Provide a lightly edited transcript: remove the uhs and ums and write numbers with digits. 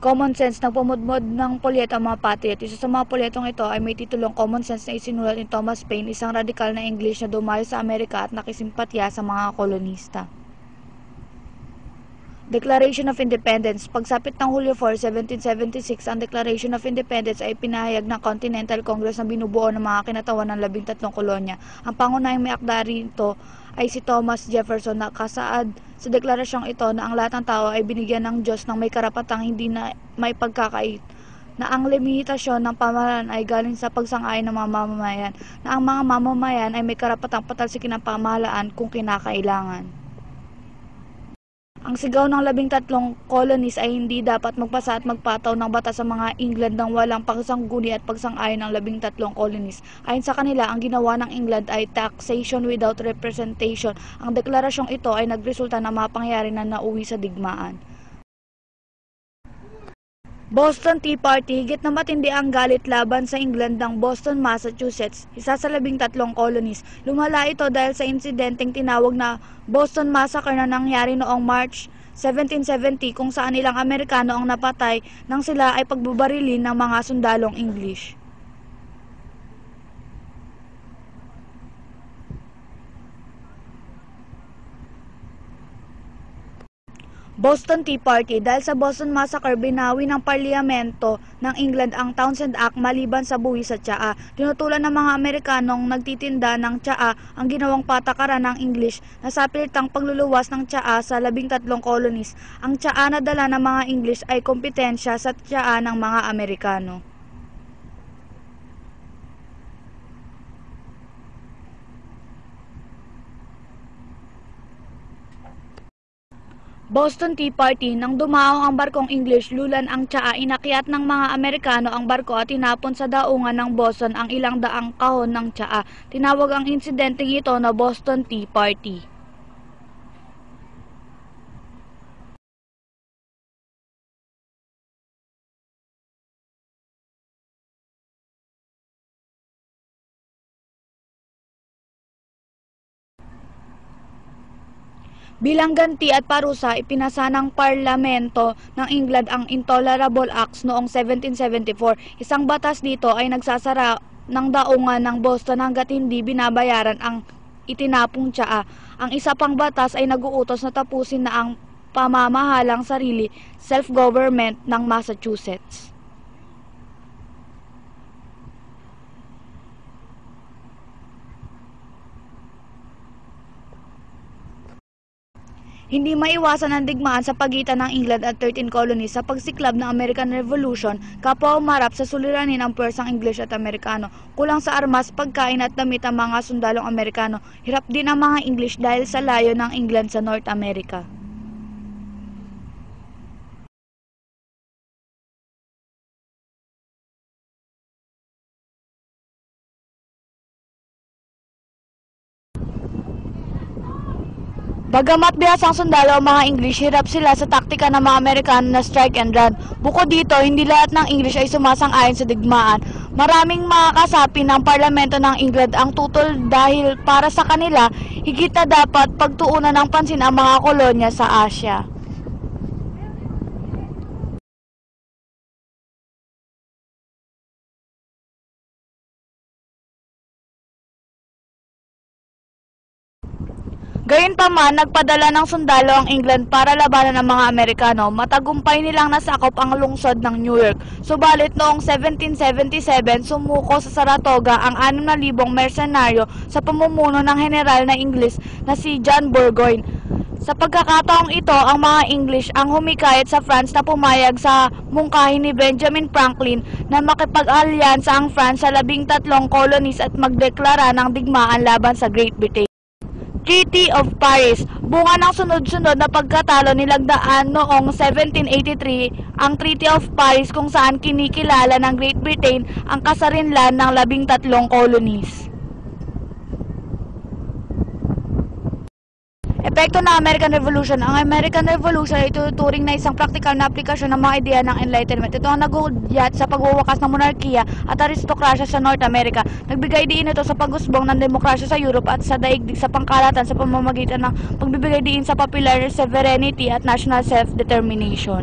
Common Sense, nagpumudmod ng pulyet ang mga patriot. Isa sa mga pulyetong ito ay may titulong Common Sense na isinulat ni Thomas Paine, isang radikal na English na dumayo sa Amerika at nakisimpatya sa mga kolonista. Declaration of Independence. Pagsapit ng Hulyo 4, 1776, ang Declaration of Independence ay pinahayag ng Continental Congress na binubuo ng mga kinatawan ng 13 kolonya. Ang pangunahing may akda rito ay si Thomas Jefferson, na kasaad sa deklarasyong ito na ang lahat ng tao ay binigyan ng Diyos ng may karapatang hindi na may pagkakait, na ang limitasyon ng pamahalaan ay galing sa pagsang-ayon ng mga mamamayan, na ang mga mamamayan ay may karapatang patalsikin ang pamahalaan kung kinakailangan. Ang sigaw ng 13 colonies ay hindi dapat magpasa at magpataw ng batas sa mga England nang walang pagsangguni at pagsang-ayon ng 13 colonies. Ayon sa kanila, ang ginawa ng England ay taxation without representation. Ang deklarasyong ito ay nagresulta ng mga pangyayari na nauwi sa digmaan. Boston Tea Party. Higit na matindi ang galit laban sa England ng Boston, Massachusetts, isa sa 13 colonies. Lumala ito dahil sa insidenteng tinawag na Boston Massacre na nangyari noong March 1770, kung saan ilang Amerikano ang napatay nang sila ay pagbabarilin ng mga sundalong English. Boston Tea Party. Dahil sa Boston Massacre, binawi ng Parlamento ng England ang Townshend Act maliban sa buwis sa tsaa. Tinutulan ng mga Amerikanong nagtitinda ng tsaa ang ginawang patakaran ng English na sa pilitang pagluluwas ng tsaa sa 13 colonies. Ang tsaa na dala ng mga English ay kompetensya sa tsaa ng mga Amerikano. Boston Tea Party. Nang dumaong ang barkong English, lulan ang tsaa, inakyat ng mga Amerikano ang barko at tinapon sa daungan ng Boston ang ilang daang kahon ng tsaa. Tinawag ang insidenteng ito na Boston Tea Party. Bilang ganti at parusa, ipinasa ng Parlamento ng England ang Intolerable Acts noong 1774. Isang batas dito ay nagsasara ng daungan ng Boston hanggat hindi binabayaran ang itinapong tsaa. Ang isa pang batas ay nag-uutos na tapusin na ang pamamahalang sarili, self-government ng Massachusetts. Hindi maiwasan ang digmaan sa pagitan ng England at 13 colonies sa pagsiklab ng American Revolution. Kapwa umarap sa suliranin ang puwersang English at Amerikano. Kulang sa armas, pagkain at damit ang mga sundalong Amerikano. Hirap din ang mga English dahil sa layo ng England sa North America. Bagamat bihas ang sundalo ang mga English, hirap sila sa taktika ng mga Amerikano na strike and run. Bukod dito, hindi lahat ng English ay sumasang-ayon sa digmaan. Maraming mga kasapi ng Parlamento ng England ang tutol dahil para sa kanila, higit na dapat pagtuunan ng pansin ang mga kolonya sa Asya. Gayunpaman, nagpadala ng sundalo ang England para labanan ang mga Amerikano. Matagumpay nilang nasakop ang lungsod ng New York. Subalit noong 1777, sumuko sa Saratoga ang 6,000 mersenaryo sa pamumuno ng general na Ingles na si John Burgoyne. Sa pagkakataong ito, ang mga English ang humikayat sa France na pumayag sa mungkahi ni Benjamin Franklin na makipag-alyansa ang France sa 13 colonies at magdeklara ng digmaan laban sa Great Britain. Treaty of Paris. Bunga ng sunod-sunod na pagkatalo nilagdaan noong 1783 ang Treaty of Paris kung saan kinikilala ng Great Britain ang kasarinlan ng 13 colonies. Epekto ng American Revolution. Ang American Revolution ay tuturing na isang praktikal na aplikasyon ng mga ideya ng Enlightenment. Ito ang nagudyat sa pagwawakas ng monarkiya at aristokrasya sa North America. Nagbigay diin ito sa pag-usbong ng demokrasya sa Europe at sa daigdig sa pangkalahatan sa pamamagitan ng pagbibigay diin sa popular sovereignty at national self-determination.